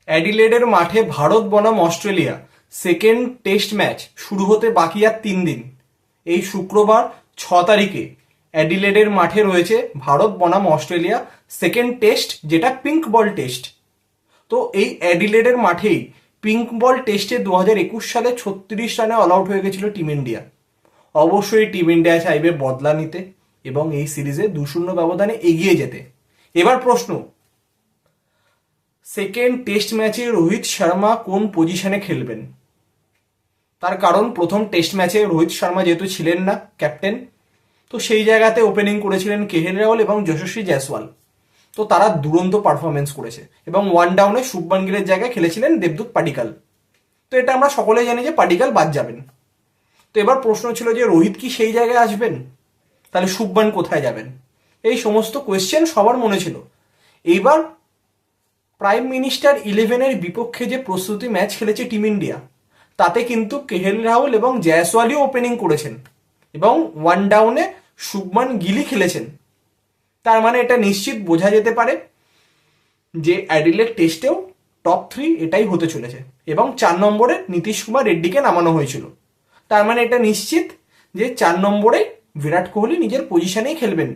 অ্যাডিলেডের মাঠে ভারত বনাম Australia second test match শুরু হতে বাকি আর 3 দিন। এই শুক্রবার 6 তারিখে অ্যাডিলেডের মাঠে রয়েছে ভারত বনাম অস্ট্রেলিয়া সেকেন্ড টেস্ট, যেটা পিঙ্ক বল টেস্ট। তো এই অ্যাডিলেডের মাঠেই পিঙ্ক বল টেস্টে 2021 সালে 36 রানে অল আউট হয়ে গেছিল টিম ইন্ডিয়া। অবশ্যই টিম ইন্ডিয়া চাইবে বদলা নিতে এবং এই সিরিজে 2-0 ব্যবধানে এগিয়ে যেতে। এবার প্রশ্ন, সেকেন্ড টেস্ট ম্যাচে রোহিত শর্মা কোন পজিশনে খেলবেন? তার কারণ প্রথম টেস্ট ম্যাচে রোহিত শর্মা যেহেতু ছিলেন না ক্যাপ্টেন, তো সেই জায়গাতে ওপেনিং করেছিলেন কেএল রাহুল এবং যশস্বী জয়সওয়াল। তো তারা দুরন্ত পারফরমেন্স করেছে এবং ওয়ান ডাউনে শুভমান গিলের জায়গায় খেলেছিলেন দেবদূত পাডিক্কাল। তো এটা আমরা সকলে জানি যে পাডিক্কাল বাদ যাবেন। তো এবার প্রশ্ন ছিল যে রোহিত কি সেই জায়গায় আসবেন, তাহলে শুভমান কোথায় যাবেন? এই সমস্ত কোয়েশ্চেন সবার মনে ছিল। এইবার প্রাইম মিনিস্টার 11-এর বিপক্ষে যে প্রস্তুতি ম্যাচ খেলেছে টিম ইন্ডিয়া, তাতে কিন্তু কেএল রাহুল এবং জয়সওয়ালই ওপেনিং করেছেন এবং ওয়ান ডাউনে শুভমান গিলই খেলেছেন। তার মানে এটা নিশ্চিত বোঝা যেতে পারে যে অ্যাডিলেড টেস্টেও টপ 3 এটাই হতে চলেছে এবং 4 নম্বরে নীতিশ কুমার রেড্ডিকে নামানো হয়েছিল। তার মানে এটা নিশ্চিত যে 4 নম্বরে বিরাট কোহলি নিজের পজিশনেই খেলবেন।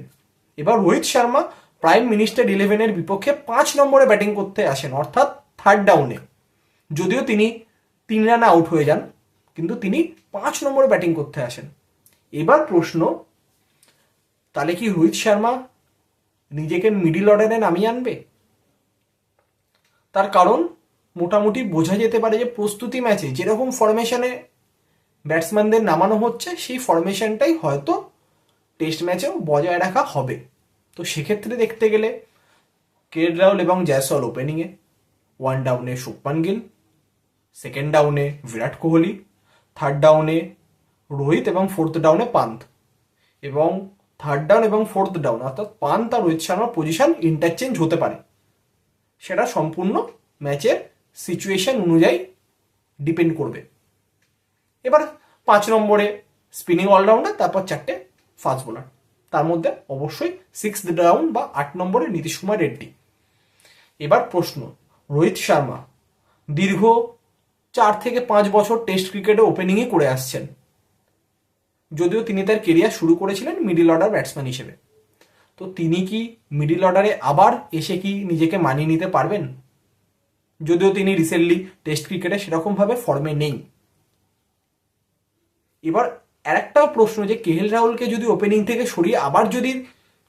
এবার রোহিত শর্মা প্রাইম মিনিস্টার 11-এর বিপক্ষে 5 নম্বরে ব্যাটিং করতে আসেন, অর্থাৎ থার্ড ডাউনে। যদিও তিনি 3 রানে আউট হয়ে যান, কিন্তু তিনি 5 নম্বরে ব্যাটিং করতে আসেন। এবার প্রশ্ন, তাহলে কি রোহিত শর্মা নিজেকে মিডিল অর্ডারে নামিয়ে আনবে? তার কারণ মোটামুটি বোঝা যেতে পারে যে প্রস্তুতি ম্যাচে যেরকম ফরমেশনে ব্যাটসম্যানদের নামানো হচ্ছে সেই ফরমেশনটাই হয়তো টেস্ট ম্যাচেও বজায় রাখা হবে। তো সেক্ষেত্রে দেখতে গেলে কেএল রাহুল এবং জয়সওয়াল ওপেনিংয়ে, ওয়ান ডাউনে শুভমান গিল, সেকেন্ড ডাউনে বিরাট কোহলি, থার্ড ডাউনে রোহিত এবং ফোর্থ ডাউনে পান্ত। এবং থার্ড ডাউন এবং ফোর্থ ডাউন অর্থাৎ পান্ত আর রোহিত শর্মার পজিশন ইন্টারচেঞ্জ হতে পারে, সেটা সম্পূর্ণ ম্যাচের সিচুয়েশন অনুযায়ী ডিপেন্ড করবে। এবার 5 নম্বরে স্পিনিং অলরাউন্ডার, তারপর 4টে ফাস্ট বোলার, তার মধ্যে অবশ্যই 6th ডাউন বা 8 নম্বরে নীতিশ কুমার রেড্ডি। এবার প্রশ্ন, রোহিত শর্মা দীর্ঘ 4 থেকে 5 বছর টেস্ট ক্রিকেটে ওপেনিংই করে আসছেন, যদিও তিনি তার কেরিয়ার শুরু করেছিলেন মিডিল অর্ডার ব্যাটসম্যান হিসেবে। তো তিনি কি মিডিল অর্ডারে আবার এসে কি নিজেকে মানিয়ে নিতে পারবেন? যদিও তিনি রিসেন্টলি টেস্ট ক্রিকেটে সেরকমভাবে ফর্মে নেই। এবার আরেকটাও প্রশ্ন যে কেএল রাহুলকে যদি ওপেনিং থেকে সরিয়ে আবার যদি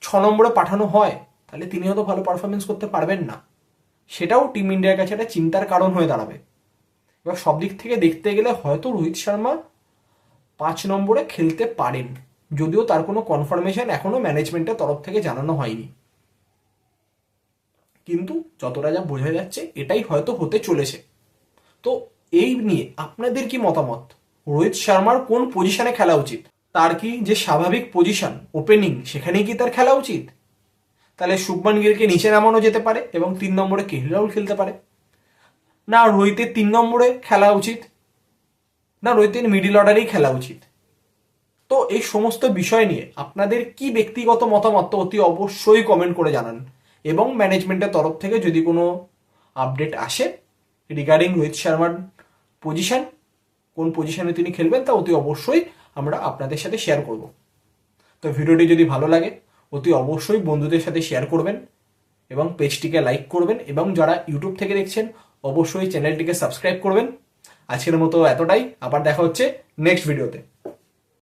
6 নম্বরে পাঠানো হয়, তাহলে তিনি হয়তো ভালো পারফরমেন্স করতে পারবেন না। সেটাও টিম ইন্ডিয়ার কাছে একটা চিন্তার কারণ হয়ে দাঁড়াবে। এবার সব দিক থেকে দেখতে গেলে হয়তো রোহিত শর্মা 5 নম্বরে খেলতে পারেন, যদিও তার কোনো কনফার্মেশন এখনো ম্যানেজমেন্টের তরফ থেকে জানানো হয়নি। কিন্তু যতটা যা বোঝা যাচ্ছে এটাই হয়তো হতে চলেছে। তো এই নিয়ে আপনাদের কি মতামত? রোহিত শর্মার কোন পজিশনে খেলা উচিত? তার কি যে স্বাভাবিক পজিশন ওপেনিং, সেখানেই কি তার খেলা উচিত? তাহলে শুভমান গিলকে নিচে নামানো যেতে পারে এবং 3 নম্বরে কেএল রাহুল খেলতে পারে, না রোহিতের 3 নম্বরে খেলা উচিত, না রোহিতের মিডিল অর্ডারেই খেলা উচিত? তো এই সমস্ত বিষয় নিয়ে আপনাদের কি ব্যক্তিগত মতামত অতি অবশ্যই কমেন্ট করে জানান। এবং ম্যানেজমেন্টের তরফ থেকে যদি কোনো আপডেট আসে রিগার্ডিং রোহিত শর্মার পজিশন, কোন পজিশনে তিনি খেলবেন, তা অতি অবশ্যই আমরা আপনাদের সাথে শেয়ার করব। তো ভিডিওটি যদি ভালো লাগে অতি অবশ্যই বন্ধুদের সাথে শেয়ার করবেন এবং পেজটিকে লাইক করবেন, এবং যারা ইউটিউব থেকে দেখছেন অবশ্যই চ্যানেলটিকে সাবস্ক্রাইব করবেন। আজকের মতো এতটাই, আবার দেখা হচ্ছে নেক্সট ভিডিওতে।